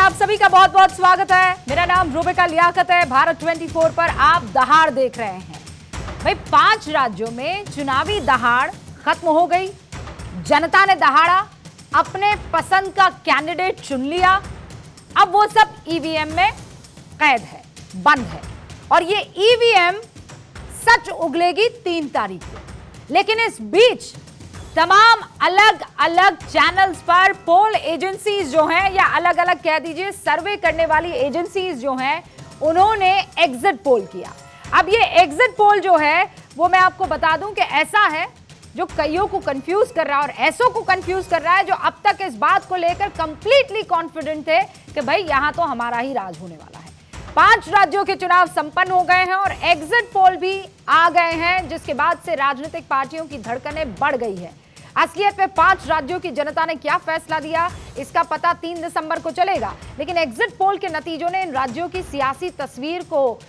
आप सभी का बहुत बहुत स्वागत है। मेरा नाम रूबिका लियाकत है। भारत 24 पर आप दहाड़ देख रहे हैं। भाई 5 राज्यों में चुनावी दहाड़ खत्म हो गई। जनता ने दहाड़ा, अपने पसंद का कैंडिडेट चुन लिया। अब वो सब ईवीएम में कैद है, बंद है। और ये ईवीएम सच उगलेगी 3 तारीख को। लेकिन इस बीच तमाम अलग अलग चैनल्स पर पोल एजेंसीज जो हैं, या अलग अलग कह दीजिए सर्वे करने वाली एजेंसीज जो हैं, उन्होंने एग्जिट पोल किया। अब ये एग्जिट पोल जो है वो मैं आपको बता दूं कि ऐसा है जो कईयों को कंफ्यूज कर रहा है, और ऐसों को कंफ्यूज कर रहा है जो अब तक इस बात को लेकर कंप्लीटली कॉन्फिडेंट थे कि भाई यहां तो हमारा ही राज होने वाला है। 5 राज्यों के चुनाव संपन्न हो गए हैं और एग्जिट पोल भी आ गए हैं, जिसके बाद से राजनीतिक पार्टियों की धड़कनें बढ़ गई है। असलियत में 5 राज्यों की जनता ने क्या फैसला दिया, इसका पता 3 दिसंबर को चलेगा। लेकिन एग्जिट पोल के नतीजों ने इन राज्यों की सियासी तस्वीर को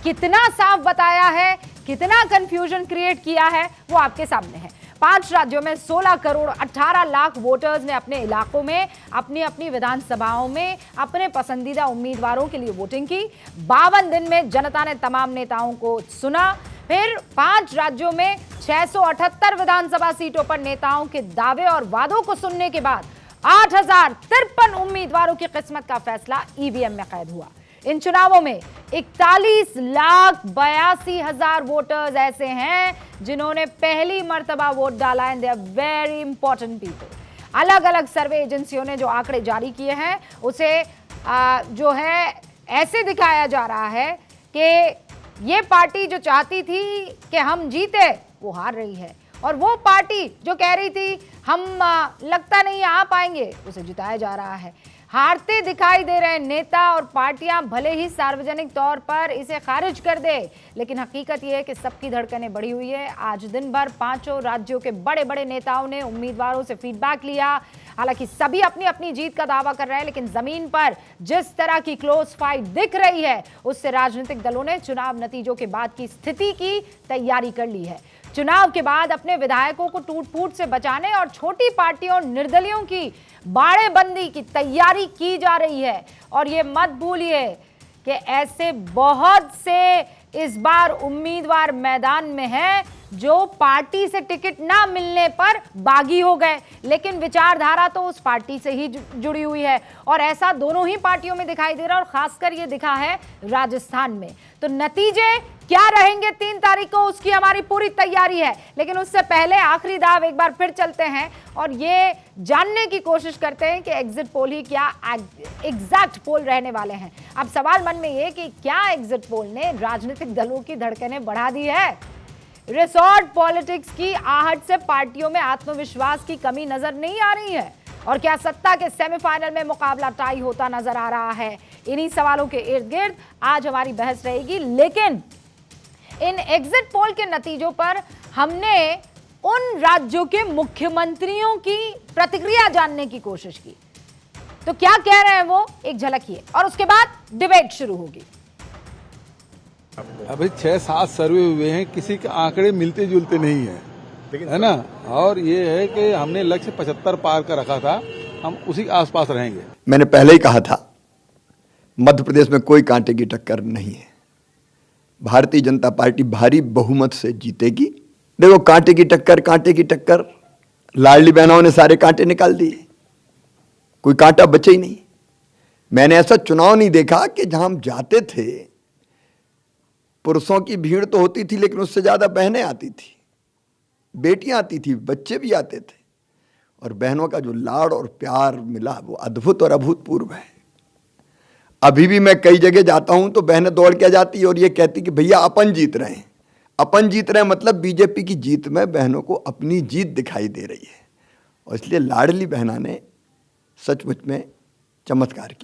कितना साफ बताया है, कितना कंफ्यूजन क्रिएट किया है, वो आपके सामने है। 5 राज्यों में 16 करोड़ 18 लाख वोटर्स ने अपने इलाकों में, अपनी अपनी विधानसभाओं में अपने पसंदीदा उम्मीदवारों के लिए वोटिंग की। 52 दिन में जनता ने तमाम नेताओं को सुना। फिर 5 राज्यों में 678 विधानसभा सीटों पर नेताओं के दावे और वादों को सुनने के बाद 8053 उम्मीदवारों की किस्मत का फैसला ईवीएम में कैद हुआ। इन चुनावों में 41,82,000 वोटर्स ऐसे हैं जिन्होंने पहली मर्तबा वोट डाला। And they are very important people. अलग अलग सर्वे एजेंसियों ने जो आंकड़े जारी किए हैं उसे जो है ऐसे दिखाया जा रहा है कि ये पार्टी जो चाहती थी कि हम जीते वो हार रही है, और वो पार्टी जो कह रही थी हम लगता नहीं आ पाएंगे उसे जिताया जा रहा है। हारते दिखाई दे रहे नेता और पार्टियां भले ही सार्वजनिक तौर पर इसे खारिज कर दे, लेकिन हकीकत यह है कि सबकी धड़कनें बढ़ी हुई है। आज दिन भर 5 राज्यों के बड़े बड़े नेताओं ने उम्मीदवारों से फीडबैक लिया। हालांकि सभी अपनी अपनी जीत का दावा कर रहे हैं, लेकिन जमीन पर जिस तरह की क्लोज फाइट दिख रही है उससे राजनीतिक दलों ने चुनाव नतीजों के बाद की स्थिति की तैयारी कर ली है। चुनाव के बाद अपने विधायकों को टूट फूट से बचाने और छोटी पार्टियों और निर्दलियों की बाड़ेबंदी की तैयारी की जा रही है। और ये मत भूलिए कि ऐसे बहुत से इस बार उम्मीदवार मैदान में हैं जो पार्टी से टिकट ना मिलने पर बागी हो गए, लेकिन विचारधारा तो उस पार्टी से ही जुड़ी हुई है। और ऐसा दोनों ही पार्टियों में दिखाई दे रहा है, और खासकर ये दिखा है राजस्थान में। तो नतीजे क्या रहेंगे 3 तारीख को, उसकी हमारी पूरी तैयारी है। लेकिन उससे पहले आखिरी दाव एक बार फिर चलते हैं और ये जानने की कोशिश करते हैं कि एग्जिट पोल ही क्या एग्जैक्ट पोल रहने वाले हैं। अब सवाल मन में ये कि क्या एग्जिट पोल ने राजनीतिक दलों की धड़कनें बढ़ा दी है? रिसोर्ट पॉलिटिक्स की आहट से पार्टियों में आत्मविश्वास की कमी नजर नहीं आ रही है, और क्या सत्ता के सेमीफाइनल में मुकाबला टाई होता नजर आ रहा है? इन्हीं सवालों के इर्द गिर्द आज हमारी बहस रहेगी। लेकिन इन एग्जिट पोल के नतीजों पर हमने उन राज्यों के मुख्यमंत्रियों की प्रतिक्रिया जानने की कोशिश की। तो क्या कह रहे हैं वो, एक झलकिए, और उसके बाद डिबेट शुरू होगी। अभी 6-7 सर्वे हुए हैं, किसी के आंकड़े मिलते जुलते नहीं है, है ना। और ये है कि हमने लक्ष्य 75 पार का रखा था, हम उसी आसपास रहेंगे। मैंने पहले ही कहा था मध्य प्रदेश में कोई कांटे की टक्कर नहीं है। भारतीय जनता पार्टी भारी बहुमत से जीतेगी। देखो कांटे की टक्कर, लाडली बहनों ने सारे कांटे निकाल दिए, कोई कांटा बचे ही नहीं। मैंने ऐसा चुनाव नहीं देखा कि जहां हम जाते थे पुरुषों की भीड़ तो होती थी, लेकिन उससे ज्यादा बहनें आती थी, बेटियां आती थी, बच्चे भी आते थे, और बहनों का जो लाड़ और प्यार मिला वो अद्भुत और अभूतपूर्व है। अभी भी मैं कई जगह जाता हूं तो बहनें दौड़ के जाती है और ये कहती कि भैया अपन जीत रहे हैं। अपन जीत रहे हैं मतलब बीजेपी की जीत में बहनों को अपनी जीत दिखाई दे रही है, और इसलिए लाडली बहना ने सचमुच में चमत्कार किया।